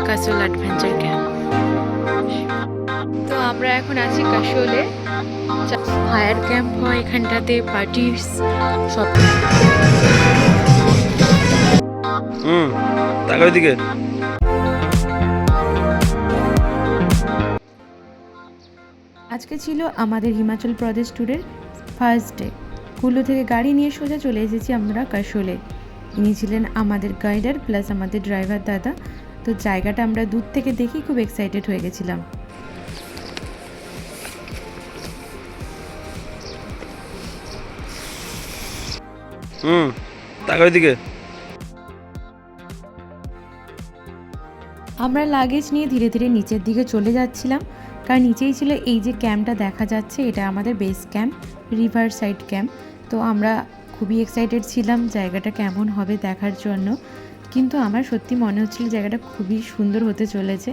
Kasol adventure camp. তো আমরা এখন আছি কাসোলে। ফায়ার ক্যাম্প হয় এখানটাতে, পার্টিস সব। তাকাও দিকে। আজকে ছিল আমাদের হিমাচল প্রদেশ ট্যুরের ফার্স্ট ডে। কুল্লু থেকে গাড়ি নিয়ে সোজা চলে এসেছি আমরা কাসোলে। ইনি ছিলেন আমাদের গাইডার প্লাস আমাদের ড্রাইভার দাদা। তো জায়গাটা আমরা দূর থেকে দেখি খুব এক্সাইটেড হয়ে গেছিলাম। তাকাও দিকে। আমরা লাগেজ নিয়ে ধীরে ধীরে নিচের দিকে চলে যাচ্ছিলাম, কারণ নিচেই ছিল এই যে ক্যাম্পটা দেখা যাচ্ছে, এটা আমাদের base camp, river side camp. তো আমরা খুবই এক্সাইটেড ছিলাম জায়গাটা কেমন হবে দেখার জন্য। কিন্তু আমার সত্যি মনে হচ্ছিল জায়গাটা খুবই সুন্দর হতে চলেছে।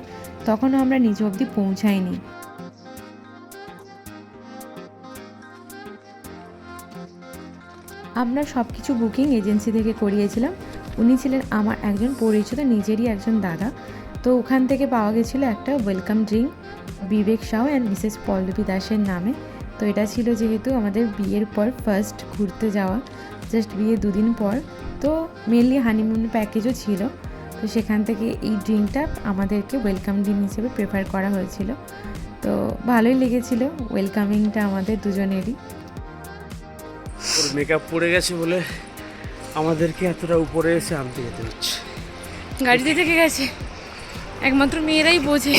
তখনও আমরা নিচে অবধি পৌঁছাইনি। আমরা সব কিছু বুকিং এজেন্সি থেকে করিয়েছিলাম। উনি ছিলেন আমার একজন পরিচিত নিজেরই একজন দাদা। তো ওখান থেকে পাওয়া গেছিলো একটা welcome drink Vivek Sau and Mrs Pallabi দাসের নামে। তো এটা ছিল যেহেতু আমাদের বিয়ের পর ফার্স্ট ঘুরতে যাওয়া, জাস্ট বিয়ে 2 দিন পর। তো মেনলি হানিমুন প্যাকেজও ছিল। তো সেখান থেকে এই ড্রিঙ্কটা আমাদেরকে ওয়েলকাম ড্রিঙ্ক হিসেবে প্রেফার করা হয়েছিল। তো ভালোই লেগেছিল ওয়েলকামিংটা আমাদের দুজনেরই। ওর মেকআপ পড়ে গেছে বলে আমাদেরকে এতটা উপরে এসে আনতে যেতে হচ্ছে। গাড়িতে থেকে গেছে, একমাত্র মেয়েরাই বোঝে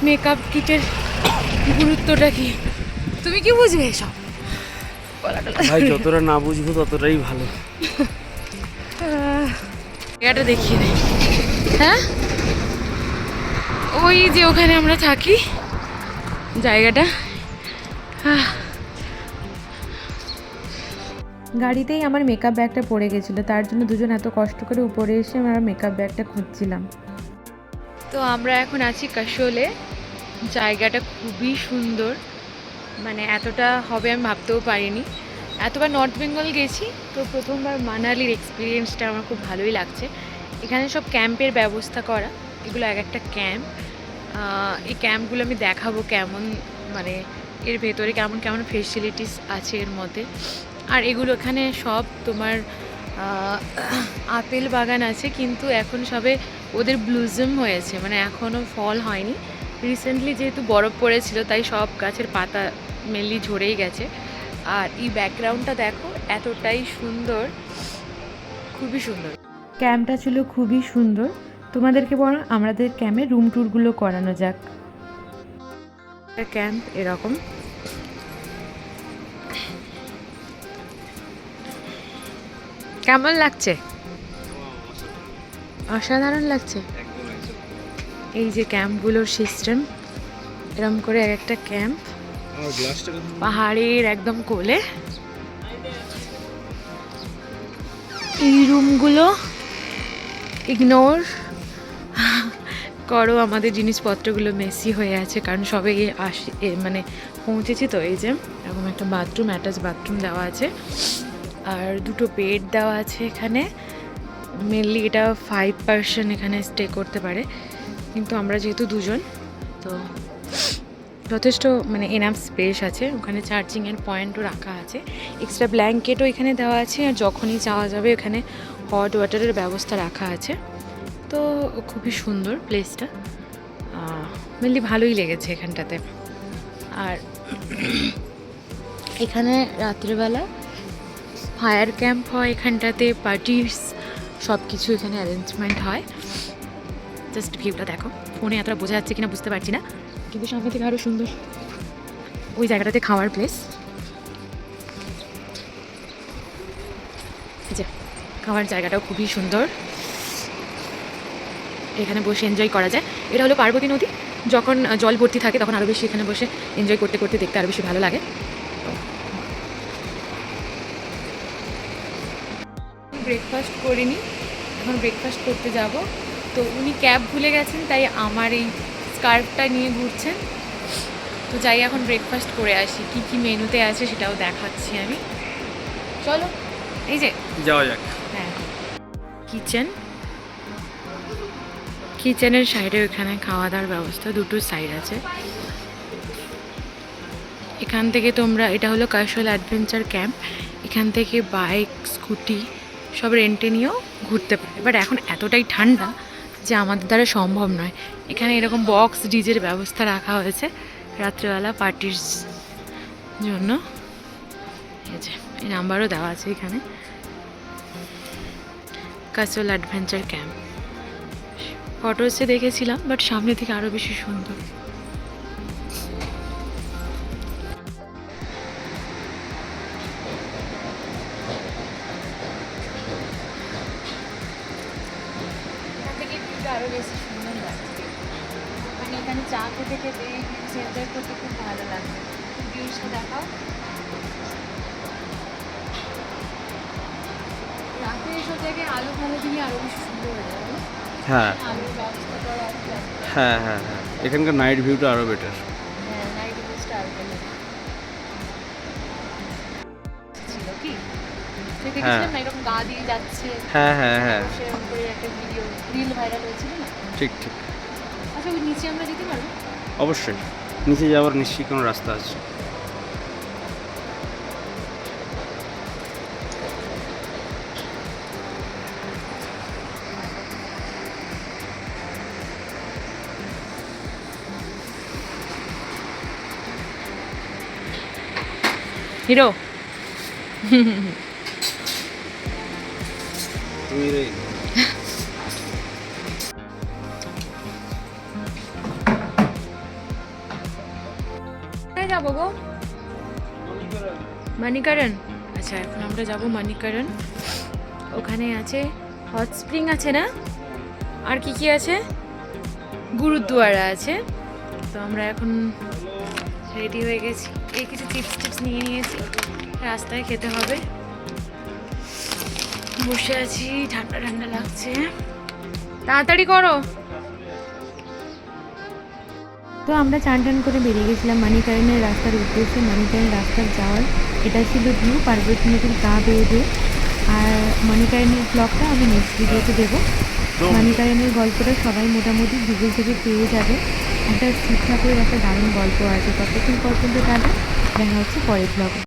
মেকআপ কিটের গুরুত্বটা কি। তুমি কি বুঝবে এসব? ভাই যতটা না বুঝবো ততটাই ভালো। জায়গাটা দেখিয়ে দেয়। হ্যাঁ, ওই যে ওখানে আমরা থাকি জায়গাটা। গাড়িতেই আমার মেকআপ ব্যাগটা পড়ে গেছিলো, তার জন্য দুজন এত কষ্ট করে উপরে এসে আমরা মেকআপ ব্যাগটা খুঁজছিলাম। তো আমরা এখন আছি কাসোলে। জায়গাটা খুবই সুন্দর, মানে এতটা হবে আমি ভাবতেও পারিনি। এতবার নর্থ বেঙ্গল গেছি, তো প্রথমবার মানালির এক্সপিরিয়েন্সটা আমার খুব ভালোই লাগছে। এখানে সব ক্যাম্পের ব্যবস্থা করা, এগুলো এক একটা ক্যাম্প। এই ক্যাম্পগুলো আমি দেখাবো কেমন, মানে এর ভেতরে কেমন কেমন ফেসিলিটিস আছে এর মধ্যে। আর এগুলো এখানে সব তোমার আপেল বাগান আছে, কিন্তু এখন সবে ওদের ব্লুজম হয়েছে, মানে এখনও ফল হয়নি। রিসেন্টলি যেহেতু বরফ পড়েছিল তাই সব গাছের পাতা মেনলি ঝরেই গেছে। আর এই ব্যাকগ্রাউন্ডটা দেখো, এতটাই সুন্দর, খুবই সুন্দর। ক্যাম্পটা ছিল খুবই সুন্দর। তোমাদেরকে বরং আমাদের ক্যাম্পে রুম ট্যুরগুলো করানো যাক। ক্যাম্প এরকম, কেমন লাগছে? অসাধারণ লাগছে। এই যে ক্যাম্পগুলোর সিস্টেম, এরকম করে এক একটা ক্যাম্প পাহাড়ের একদম কোলে। এই রুমগুলো ইগনোর করো, আমাদের জিনিসপত্রগুলো মেসি হয়ে আছে, কারণ সবে মানে পৌঁছেছি। তো এই যে এরকম একটা বাথরুম, অ্যাটাচ বাথরুম দেওয়া আছে, আর 2টো বেড দেওয়া আছে এখানে। মেনলি এটা 5 পার্সন এখানে স্টে করতে পারে, কিন্তু আমরা যেহেতু 2জন, তো যথেষ্ট মানে এনাফ স্পেস আছে। ওখানে চার্জিংয়ের পয়েন্টও রাখা আছে, এক্সট্রা ব্ল্যাঙ্কেটও এখানে দেওয়া আছে, আর যখনই চাওয়া যাবে এখানে হট ওয়াটারের ব্যবস্থা রাখা আছে। তো খুবই সুন্দর প্লেসটা, মেনলি ভালোই লেগেছে এখানটাতে। আর এখানে রাত্রেবেলা ফায়ার ক্যাম্প হয় এখানটাতে, পার্টিস সব কিছু এখানে অ্যারেঞ্জমেন্ট হয়। জাস্ট ভিউটা দেখো, ফোনে এতটা বোঝা যাচ্ছে কিনা বুঝতে পারছি না, কিন্তু সামনে থেকে আরও সুন্দর। ওই জায়গাটাতে খাওয়ার প্লেস, যে খাওয়ার জায়গাটাও খুবই সুন্দর, এখানে বসে এনজয় করা যায়। এটা হলো পার্বতী নদী, যখন জল ভর্তি থাকে তখন আরও বেশি এখানে বসে এনজয় করতে করতে দেখতে আরও বেশি ভালো লাগে। ব্রেকফাস্ট করিনি, এখন ব্রেকফাস্ট করতে যাব। তো উনি ক্যাব ভুলে গেছেন, তাই আমার এই স্কার্ফটা নিয়ে ঘুরছেন। তো যাই এখন ব্রেকফাস্ট করে আসি, কি কি মেনুতে আছে সেটাও দেখাচ্ছি আমি। চলো, এই যে যাওয়া যাক। হ্যাঁ, কিচেন, কিচেনের সাইডে ওখানে খাওয়া দাওয়ার ব্যবস্থা, দুটো সাইড আছে। এখান থেকে তোমরা, এটা হলো কাশওয়াল অ্যাডভেঞ্চার ক্যাম্প, এখান থেকে বাইক স্কুটি সব রেন্টে নিয়েও ঘুরতে পারে। বাট এখন এতটাই ঠান্ডা যে আমাদের দ্বারা সম্ভব নয়। এখানে এরকম বক্স ডিজের ব্যবস্থা রাখা হয়েছে রাত্রেবেলা পার্টির জন্য। এই যে এই নাম্বারও দেওয়া আছে এখানে, কাশওয়াল অ্যাডভেঞ্চার ক্যাম্প। ফটোসে দেখেছিলাম, বাট সামনে থেকে আরও বেশি সুন্দর। আরও বেশি সুন্দর লাগছে, মানে এখানে চা খেতে খেতে এনজয় করতে খুব ভালো লাগছে। ভিউসটা দেখাও। রাতে এসব জায়গায় আলো ভালো দিলে আরও বেশি সুন্দর হয়ে যাবে। হ্যাঁ আলোর ব্যবস্থা করা আছে। হ্যাঁ হ্যাঁ হ্যাঁ, এখানকার নাইট ভিউটা আরও বেটার। হ্যাঁ, নাইট ভিউজটা আরও ভালো ছিল। কি দেখেছিলাম না, এরকম গা দিয়ে যাচ্ছে। হ্যাঁ হ্যাঁ হ্যাঁ, সেরকম করে একটা ভিডিও রিল ভাইরাল হয়েছিল না? ঠিক ঠিক। আচ্ছা, ওই নিচে আমরা যেতে পারবো? অবশ্যই, নিচে যাওয়ার নিশ্চয়ই কোনো রাস্তা আছে। হিরো তুমি কোথায় যাবো গো? মানিকারণ। আচ্ছা, এখন আমরা যাব মানিকারণ। ওখানে আছে হট স্প্রিং আছে না, আর কি কি আছে, গুরুদুয়ারা আছে। তো আমরা এখন রেডি হয়ে গেছি, এই কিছু চিপস টিপস নিয়ে নিয়েছি, রাস্তায় খেতে হবে। বসে আছি, ঠান্ডা ঠান্ডা লাগছে, তাড়াতাড়ি করো। তো আমরা চান টান করে বেরিয়ে গেছিলাম মানিকারণের রাস্তার উদ্দেশ্যে। মানিকারণ রাস্তার যাওয়ার এটা ছিল ভিউ পার্বতী নদীর গা বেয়ে বেয়ে। আর মানিকারণের ব্লগটা আমি নেক্সট ভিডিওতে দেবো। মানিকারণের গল্পটা সবাই মোটামুটি গুগল থেকে পেয়ে যাবে। একটা শিব ঠাকুরের একটা দারুণ গল্প আছে। ততক্ষণ পর্যন্ত টাটা, দেখা হচ্ছে পরের ব্লগে।